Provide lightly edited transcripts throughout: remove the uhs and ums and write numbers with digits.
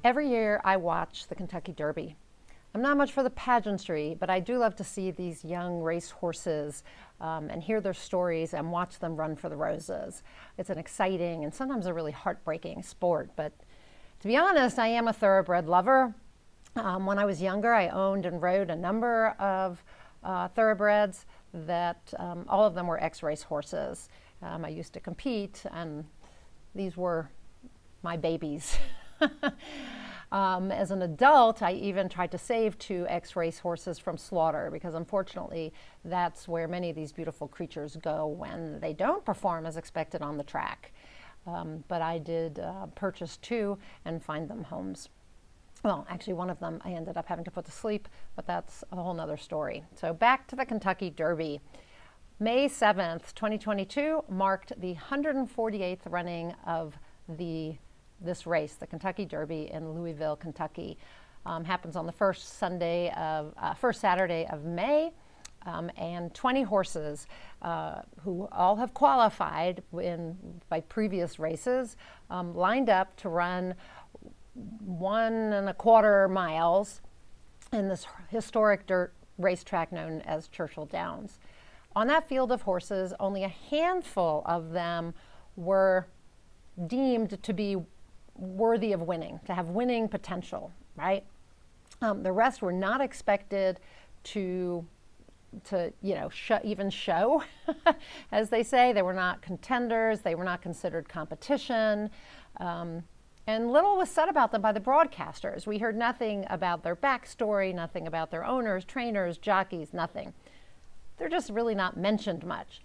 Every year I watch the Kentucky Derby. I'm not much for the pageantry, but I do love to see these young race horses and hear their stories and watch them run for the roses. It's an exciting and sometimes a really heartbreaking sport, but to be honest, I am a thoroughbred lover. When I was younger, I owned and rode a number of thoroughbreds that all of them were ex-racehorses. I used to compete, and these were my babies. As an adult, I even tried to save 2 ex-racehorses from slaughter because unfortunately that's where many of these beautiful creatures go when they don't perform as expected on the track. But I did purchase 2 and find them homes. Well, actually one of them I ended up having to put to sleep, but that's a whole nother story. So back to the Kentucky Derby. May 7th, 2022 marked the 148th running of this race, the Kentucky Derby in Louisville, Kentucky. Happens on the first Saturday of May, and 20 horses who all have qualified by previous races lined up to run 1.25 miles in this historic dirt racetrack known as Churchill Downs. On that field of horses, only a handful of them were deemed to be worthy of winning, to have winning potential, right? The rest were not expected to even show, as they say. They were not contenders. They were not considered competition. And little was said about them by the broadcasters. We heard nothing about their backstory, nothing about their owners, trainers, jockeys, nothing. They're just really not mentioned much.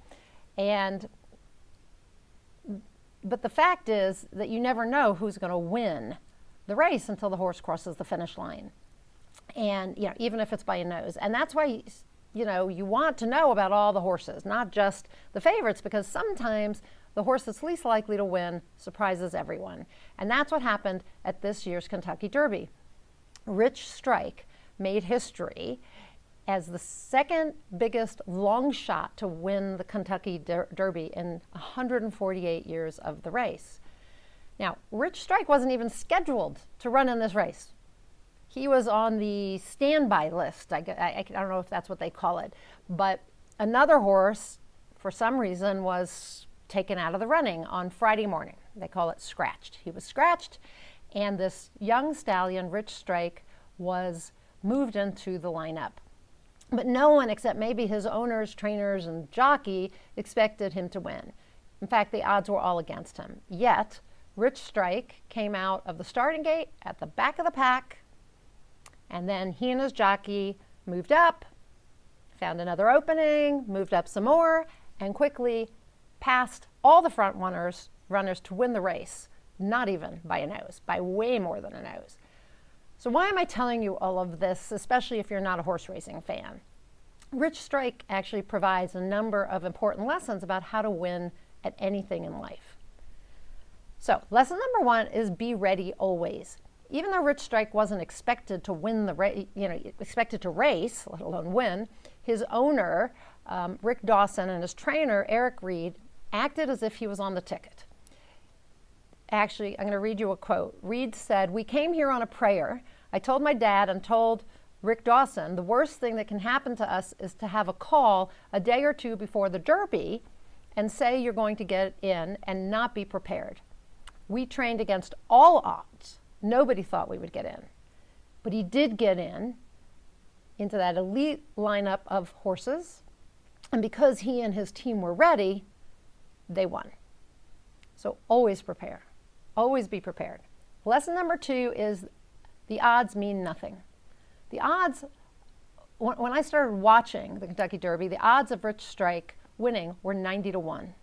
But the fact is that you never know who's going to win the race until the horse crosses the finish line. And, even if it's by a nose. And that's why, you want to know about all the horses, not just the favorites, because sometimes the horse that's least likely to win surprises everyone. And that's what happened at this year's Kentucky Derby. Rich Strike made history as the second biggest long shot to win the Kentucky Derby in 148 years of the race. Now, Rich Strike wasn't even scheduled to run in this race. He was on the standby list. I don't know if that's what they call it. But another horse, for some reason, was taken out of the running on Friday morning. They call it scratched. He was scratched, and this young stallion, Rich Strike, was moved into the lineup. But no one except maybe his owners, trainers, and jockey expected him to win. In fact, the odds were all against him. Yet, Rich Strike came out of the starting gate at the back of the pack, and then he and his jockey moved up, found another opening, moved up some more, and quickly passed all the front runners to win the race, not even by a nose, by way more than a nose. So why am I telling you all of this, especially if you're not a horse racing fan? Rich Strike actually provides a number of important lessons about how to win at anything in life. So lesson number 1 is be ready always. Even though Rich Strike wasn't expected to win the race, expected to race, let alone win, his owner, Rick Dawson, and his trainer, Eric Reed, acted as if he was on the ticket. Actually, I'm going to read you a quote. Reed said, "We came here on a prayer. I told my dad and told Rick Dawson, the worst thing that can happen to us is to have a call a day or 2 before the Derby and say you're going to get in and not be prepared. We trained against all odds. Nobody thought we would get in. But he did get into that elite lineup of horses. And because he and his team were ready, they won. So always prepare. Always be prepared." Lesson number 2 is the odds mean nothing. The odds, when I started watching the Kentucky Derby, the odds of Rich Strike winning were 90-1.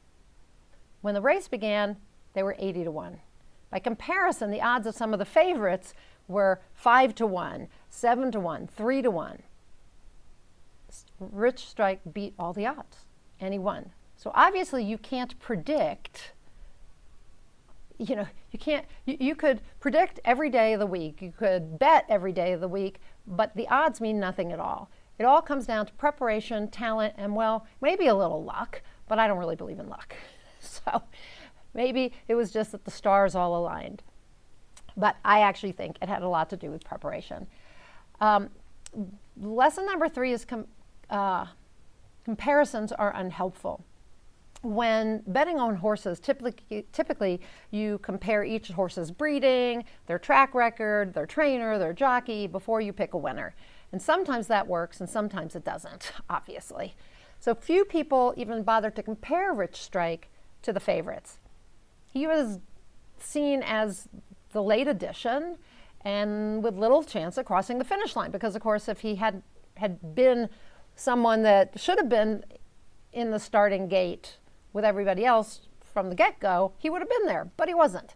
When the race began, they were 80-1. By comparison, the odds of some of the favorites were 5-1, 7-1, 3-1. Rich Strike beat all the odds, and he won. So obviously you can't predict. You could predict every day of the week. You could bet every day of the week, but the odds mean nothing at all. It all comes down to preparation, talent, and, well, maybe a little luck, but I don't really believe in luck. So maybe it was just that the stars all aligned. But I actually think it had a lot to do with preparation. Lesson number 3 is comparisons are unhelpful. When betting on horses, typically you compare each horse's breeding, their track record, their trainer, their jockey before you pick a winner. And sometimes that works and sometimes it doesn't, obviously. So few people even bother to compare Rich Strike to the favorites. He was seen as the late addition and with little chance of crossing the finish line because, of course, if he had been someone that should have been in the starting gate with everybody else from the get-go, he would have been there, but he wasn't.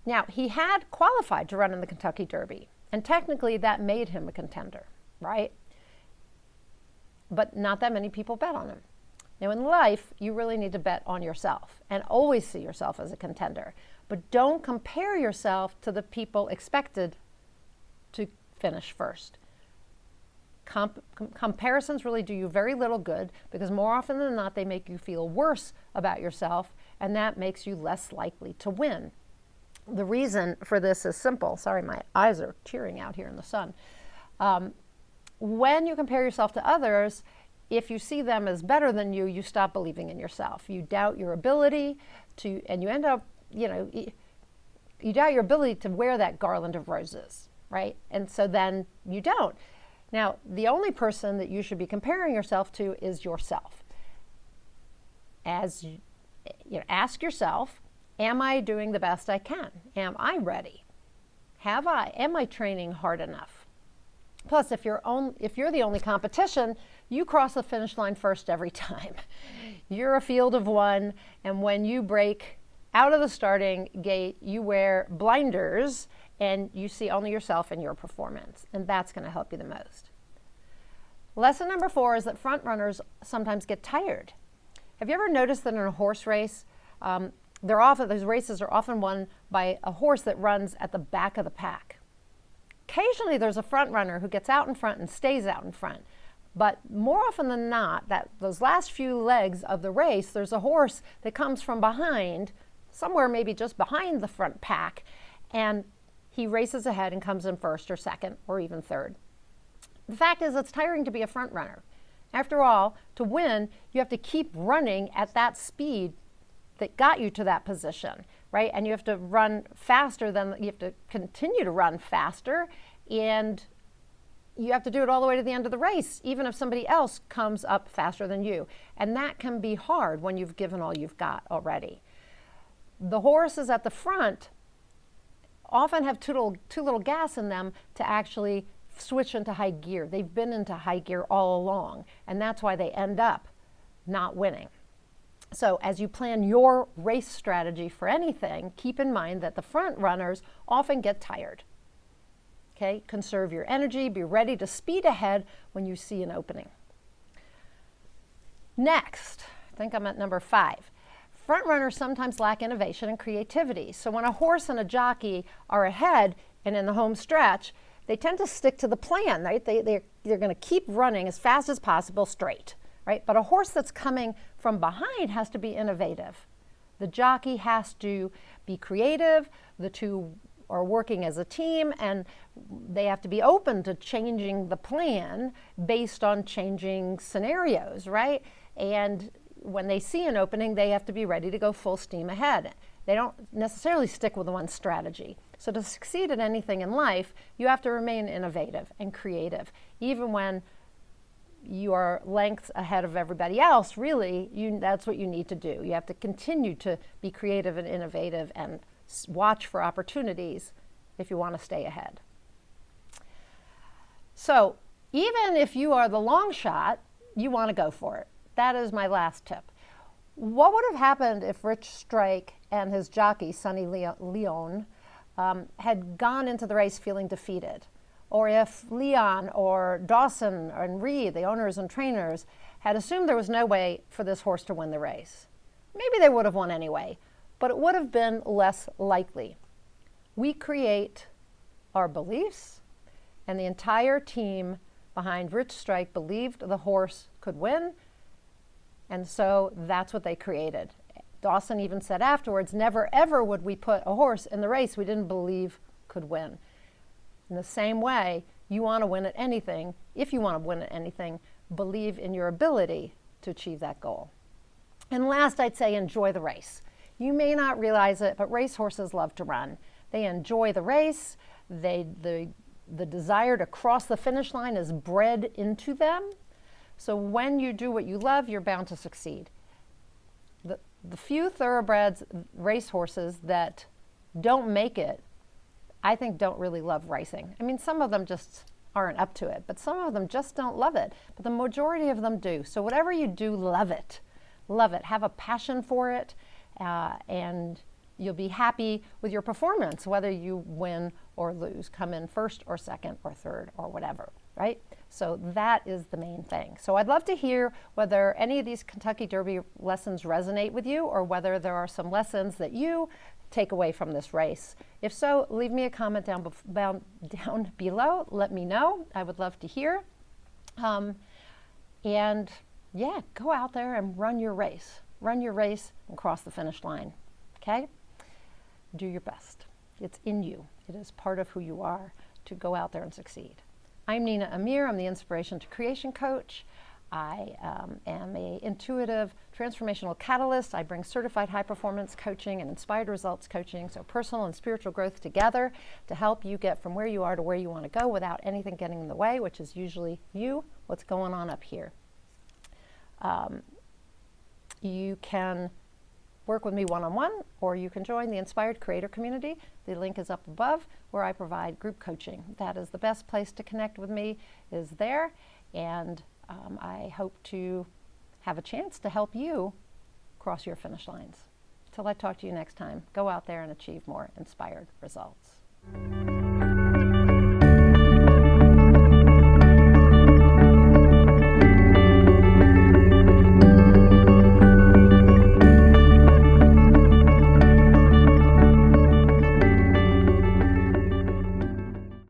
Now, he had qualified to run in the Kentucky Derby, and technically that made him a contender, right? But not that many people bet on him. Now, in life, you really need to bet on yourself and always see yourself as a contender. But don't compare yourself to the people expected to finish first. Comparisons really do you very little good because more often than not, they make you feel worse about yourself, and that makes you less likely to win. The reason for this is simple. Sorry, my eyes are tearing out here in the sun. When you compare yourself to others, if you see them as better than you, you stop believing in yourself. You doubt your ability to, and you end up, you doubt your ability to wear that garland of roses, right? And so then you don't. Now, the only person that you should be comparing yourself to is yourself. As ask yourself, am I doing the best I can? Am I ready? Am I training hard enough? Plus, if you're the only competition, you cross the finish line first every time. You're a field of one, and when you break out of the starting gate, you wear blinders and you see only yourself and your performance, and that's going to help you the most. Lesson number 4 is that front runners sometimes get tired. Have you ever noticed that in a horse race, those races are often won by a horse that runs at the back of the pack? Occasionally there's a front runner who gets out in front and stays out in front. But more often than not, those last few legs of the race, there's a horse that comes from behind, somewhere maybe just behind the front pack, and he races ahead and comes in first or second or even third. The fact is, it's tiring to be a front runner. After all, to win, you have to keep running at that speed that got you to that position, right? And you have to run faster you have to continue to run faster, and you have to do it all the way to the end of the race, even if somebody else comes up faster than you. And that can be hard when you've given all you've got already. The horses at the front often have too little gas in them to actually switch into high gear. They've been into high gear all along, and that's why they end up not winning. So as you plan your race strategy for anything, keep in mind that the front runners often get tired. Okay, conserve your energy, be ready to speed ahead when you see an opening. Next, I think I'm at number 5. Front runners sometimes lack innovation and creativity. So when a horse and a jockey are ahead and in the home stretch, they tend to stick to the plan, right? They're going to keep running as fast as possible straight, right? But a horse that's coming from behind has to be innovative. The jockey has to be creative. The two are working as a team, and they have to be open to changing the plan based on changing scenarios, right? And when they see an opening, they have to be ready to go full steam ahead. They don't necessarily stick with one strategy. So to succeed at anything in life, you have to remain innovative and creative. Even when you are lengths ahead of everybody else, really, that's what you need to do. You have to continue to be creative and innovative and watch for opportunities if you want to stay ahead. So even if you are the long shot, you want to go for it. That is my last tip. What would have happened if Rich Strike and his jockey, Sonny Leon, had gone into the race feeling defeated? Or if Leon or Dawson and Reed, the owners and trainers, had assumed there was no way for this horse to win the race? Maybe they would have won anyway, but it would have been less likely. We create our beliefs, and the entire team behind Rich Strike believed the horse could win, and so that's what they created. Dawson even said afterwards, never ever would we put a horse in the race we didn't believe could win. In the same way, you want to win at anything. If you want to win at anything, believe in your ability to achieve that goal. And last, I'd say enjoy the race. You may not realize it, but racehorses love to run. They enjoy the race. The desire to cross the finish line is bred into them. So when you do what you love, you're bound to succeed. The few thoroughbreds, racehorses that don't make it, I think don't really love racing. I mean, some of them just aren't up to it, but some of them just don't love it. But the majority of them do. So whatever you do, love it. Love it. Have a passion for it, and you'll be happy with your performance, whether you win or lose, come in first or second or third or whatever, right? So that is the main thing. So I'd love to hear whether any of these Kentucky Derby lessons resonate with you, or whether there are some lessons that you take away from this race. If so, leave me a comment down below. Let me know. I would love to hear. And yeah, go out there and run your race. Run your race and cross the finish line, okay? Do your best. It's in you. It is part of who you are to go out there and succeed. I'm Nina Amir. I'm the Inspiration to Creation Coach. I am an intuitive transformational catalyst. I bring certified high performance coaching and inspired results coaching, so personal and spiritual growth together to help you get from where you are to where you want to go without anything getting in the way, which is usually you, what's going on up here. You can work with me one-on-one, or you can join the Inspired Creator Community. The link is up above, where I provide group coaching. That is the best place to connect with me, is there. And I hope to have a chance to help you cross your finish lines. Till I talk to you next time, go out there and achieve more inspired results.